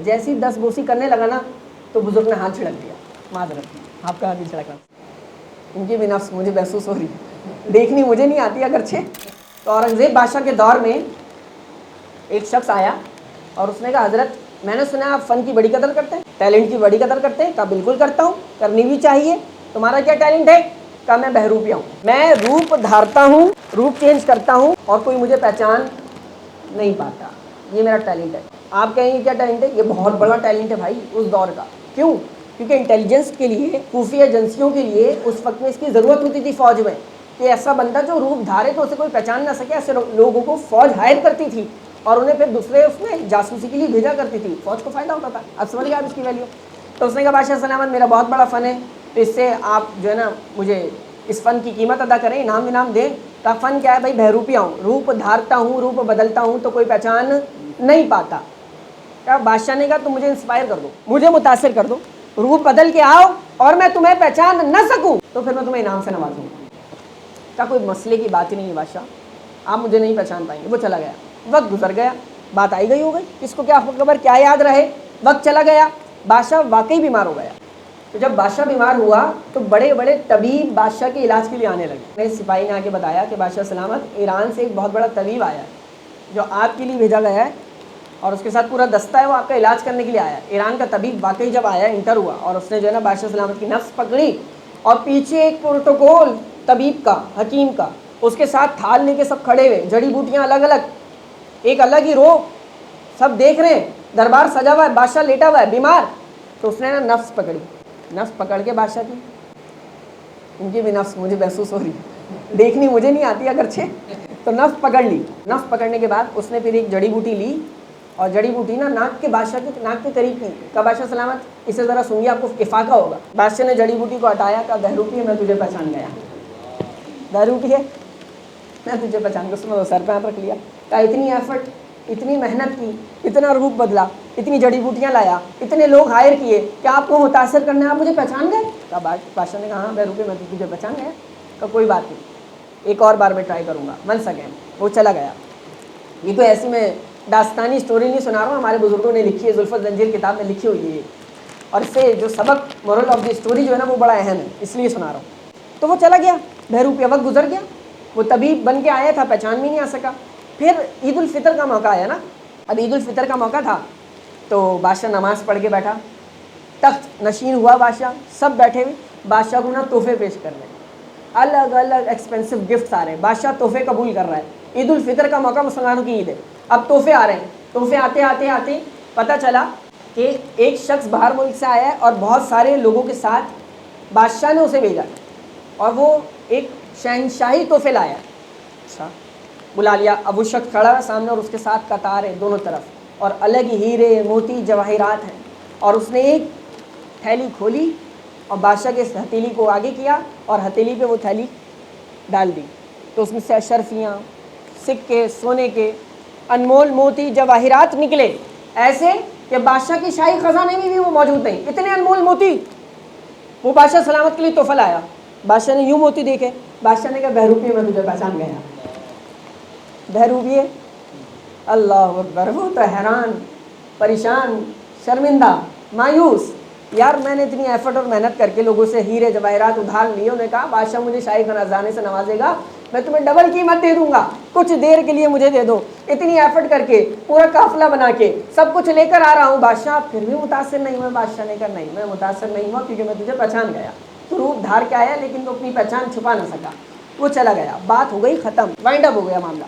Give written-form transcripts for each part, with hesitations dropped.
جیسی 10 بوسی کرنے لگا نا تو بزرگ نے ہاتھ چھڑک دیا، معذرت آپ کا ہاتھ نہیں چھڑکا، ان کی بھی نفس مجھے محسوس ہو رہی ہے، دیکھنی مجھے نہیں آتی اگرچہ۔ تو اورنگزیب بادشاہ کے دور میں ایک شخص آیا اور اس نے کہا حضرت میں نے سنا آپ فن کی بڑی قدر کرتے ہیں، ٹیلنٹ کی بڑی قدر کرتے ہیں۔ کہا بالکل کرتا ہوں، کرنی بھی چاہیے۔ تمہارا کیا ٹیلنٹ ہے؟ کہا میں بہروپیہ ہوں، میں روپ دھارتا ہوں، روپ چینج کرتا ہوں اور کوئی مجھے پہچان نہیں پاتا، یہ میرا ٹیلنٹ ہے۔ آپ کہیں گے کیا ٹیلنٹ ہے؟ یہ بہت بڑا ٹیلنٹ ہے بھائی اس دور کا۔ کیوں؟ کیونکہ انٹیلیجنس کے لیے، خفیہ ایجنسیوں کے لیے اس وقت میں اس کی ضرورت ہوتی تھی فوج میں، کہ ایسا بندہ جو روپ دھارے تو اسے کوئی پہچان نہ سکے۔ ایسے لوگوں کو فوج ہائر کرتی تھی اور انہیں پھر دوسرے اس میں جاسوسی کے لیے بھیجا کرتی تھی، فوج کو فائدہ ہوتا تھا۔ اب سمجھ گئے آپ اس کی ویلیو؟ تو اس نے کہا بادشاہ سلامت میرا بہت بڑا فن ہے، تو اس سے آپ جو ہے نا مجھے اس فن کی قیمت ادا کریں، انعام دیں۔ کا فن کیا ہے بھائی؟ بہروپیہ ہوں، روپ دھارتا ہوں، روپ بدلتا ہوں تو کوئی پہچان نہیں پاتا۔ کہا بادشاہ نے کہا تم مجھے انسپائر کر دو، مجھے متاثر کر دو، روپ بدل کے آؤ اور میں تمہیں پہچان نہ سکوں تو پھر میں تمہیں انعام سے نوازوں گا۔ کہا کوئی مسئلے کی بات ہی نہیں ہے بادشاہ، آپ مجھے نہیں پہچان پائیں گے۔ وہ چلا گیا، وقت گزر گیا، بات آئی گئی ہو گئی، کس کو کیا خبر، کیا یاد رہے، وقت چلا گیا، بادشاہ واقعی بیمار ہو گیا۔ تو جب بادشاہ بیمار ہوا تو بڑے بڑے طبیب بادشاہ کے علاج کے لیے آنے لگے۔ سپاہی نے آ کے بتایا کہ بادشاہ سلامت ایران سے ایک بہت بڑا طبیب آیا ہے جو آپ کے لیے بھیجا گیا ہے اور اس کے ساتھ پورا دستہ ہے، وہ آپ کا علاج کرنے کے لیے آیا ہے۔ ایران کا طبیب واقعی جب آیا، انٹر ہوا اور اس نے جو ہے نا بادشاہ سلامت کی نفس پکڑی اور پیچھے ایک پروٹوکول طبیب کا، حکیم کا، اس کے ساتھ تھال لے کے سب کھڑے ہوئے، جڑی بوٹیاں الگ الگ، ایک الگ ہی رو، سب دیکھ رہے ہیں، دربار سجا ہوا ہے، بادشاہ لیٹا ہوا ہے بیمار۔ تو اس نے نا نفس پکڑی، نفس پکڑ کے بادشاہ کی، ان کی بھی نفس مجھے محسوس ہو رہی ہے، دیکھنی مجھے نہیں آتی اگرچہ، تو نفس پکڑ لی۔ نفس پکڑنے کے بعد اس نے پھر ایک جڑی بوٹی لی اور جڑی بوٹی نا ناک کے بادشاہ کے ناک کے قریب کی۔ کہا بادشاہ سلامت اسے ذرا سنگیے، آپ کو افاقہ ہوگا۔ بادشاہ نے جڑی بوٹی کو ہٹایا، کہا بہروپی میں تجھے پہچان گیا، بہروپی ہے میں تجھے پہچان گیا۔ اس نے سر پہ ہاتھ رکھ لیا، کہا اتنی ایفرٹ، اتنی محنت کی، اتنا روپ بدلا، اتنی جڑی بوٹیاں لایا، اتنے لوگ ہائر کیے کہ آپ کو متاثر کرنے آپ مجھے پہچان گئے؟ کہا بادشاہ نے کہا ہاں بہروپی میں تجھے پہچان گیا۔ کہا کوئی بات نہیں، ایک اور بار میں ٹرائی کروں گا، ونس اگین۔ وہ چلا گیا۔ یہ تو ایسی میں داستانی اسٹوری نہیں سنا رہا ہوں، ہمارے بزرگوں نے لکھی ہے، ذوالفقار زنجیر کتاب میں لکھی ہوئی ہے، اور اس سے جو سبق مورل آف دی اسٹوری جو ہے نا وہ بڑا اہم ہے، اس لیے سنا رہا ہوں۔ تو وہ چلا گیا، بہروپیہ وقت گزر گیا، وہ طبیب بن کے آیا تھا، پہچان بھی نہیں آ سکا۔ پھر عید الفطر کا موقع آیا نا، اب عید الفطر کا موقع تھا تو بادشاہ نماز پڑھ کے بیٹھا، تخت نشین ہوا بادشاہ، سب بیٹھے ہوئے، بادشاہ کو نا تحفے پیش کر رہے ہیں، الگ الگ ایکسپینسو گفٹس آ رہے ہیں، بادشاہ تحفے قبول کر رہا ہے۔ عید الفطر کا موقع، مسلمانوں کی عید ہے، اب تحفے آ رہے ہیں۔ تحفے آتے آتے آتے پتہ چلا کہ ایک شخص باہر ملک سے آیا ہے اور بہت سارے لوگوں کے ساتھ بادشاہ نے اسے بھیجا اور وہ ایک شہنشاہی تحفے لایا ہے۔ اچھا بلا لیا، اب وہ شخص کھڑا ہے سامنے اور اس کے ساتھ قطار ہے دونوں طرف، اور الگ ہی ہیرے موتی جواہرات ہیں، اور اس نے ایک تھیلی کھولی اور بادشاہ کے اس ہتھیلی کو آگے کیا اور ہتھیلی پہ وہ تھیلی ڈال دی، تو اس میں سے اشرفیاں، سکے، سونے کے انمول موتی جواہرات نکلے، ایسے کہ بادشاہ کی شاہی خزانے میں بھی وہ موجود نہیں، اتنے انمول موتی۔ وہ بادشاہ سلامت کے لیے تحفہ لایا، بادشاہ نے یوں موتی دیکھے، بادشاہ نے کہا بہروپی میں تجھے پہچان گیا، بہروپی ہے، اللہ اکبر۔ وہ تو حیران، پریشان، شرمندہ، مایوس، یار میں نے اتنی ایفرٹ اور محنت کر کے لوگوں سے ہیرے جواہرات ادھار لیے، انہوں نے کہا بادشاہ مجھے شاہی خزانے سے نوازے گا، میں تمہیں ڈبل قیمت دے دوں گا، کچھ دیر کے لیے مجھے دے دو، اتنی ایفرٹ کر کے پورا قافلہ بنا کے سب کچھ لے کر آ رہا ہوں بادشاہ، پھر بھی متاثر نہیں ہوا۔ بادشاہ نے کہا نہیں میں متاثر نہیں ہوا، کیونکہ میں تجھے پہچان گیا، تو روپ دھار کے آیا لیکن تو اپنی پہچان چھپا نہ سکا۔ وہ چلا گیا، بات ہو گئی ختم، وائنڈ اپ ہو گیا معاملہ،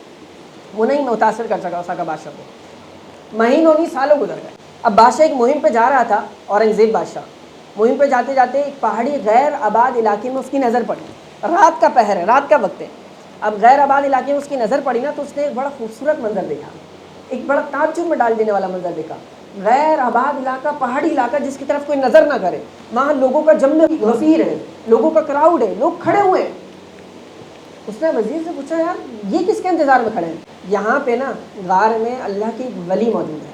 وہ نہیں متاثر کر سکا بادشاہ کو۔ مہینوں نہیں سالوں گزر گئے۔ اب بادشاہ ایک مہم پہ جا رہا تھا، اورنگزیب بادشاہ مہم پہ جاتے جاتے ایک پہاڑی غیر آباد علاقے میں اس کی نظر پڑی، رات کا پہر ہے، رات کا وقت ہے، اب غیر آباد علاقے میں اس کی نظر پڑی نا، تو اس نے ایک بڑا خوبصورت منظر دیکھا، ایک بڑا تعجب میں ڈال دینے والا منظر دیکھا۔ غیر آباد علاقہ، پہاڑی علاقہ جس کی طرف کوئی نظر نہ کرے، وہاں لوگوں کا جم غفیر ہے، لوگوں کا کراؤڈ ہے، لوگ کھڑے ہوئے ہیں۔ اس نے وزیر سے پوچھا یار یہ کس کے انتظار میں کھڑے ہیں؟ یہاں پہ نا غار میں اللہ کی ولی موجود ہے،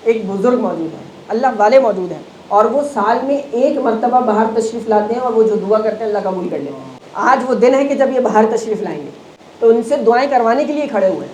ایک بزرگ موجود ہے، اللہ والے موجود ہیں، اور وہ سال میں ایک مرتبہ باہر تشریف لاتے ہیں، اور وہ جو دعا کرتے ہیں اللہ قبول کر لیتے ہیں۔ آج وہ دن ہے کہ جب یہ باہر تشریف لائیں گے، تو ان سے دعائیں کروانے کے لیے کھڑے ہوئے ہیں۔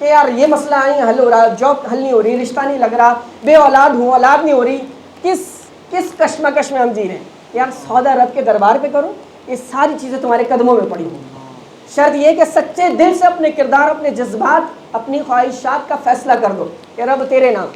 کہ یار یہ مسئلہ نہیں حل ہو رہا, جاب حل نہیں ہو رہی, رشتہ نہیں لگ رہا, بے اولاد ہوں, اولاد نہیں ہو رہی, کس کشمکش میں ہم جی رہے ہیں. یار سودا رب کے دربار پہ کرو, یہ ساری چیزیں تمہارے قدموں میں پڑی ہوں. شرط یہ کہ سچے دل سے اپنے کردار, اپنے جذبات, اپنی خواہشات کا فیصلہ کر دو کہ رب تیرے نام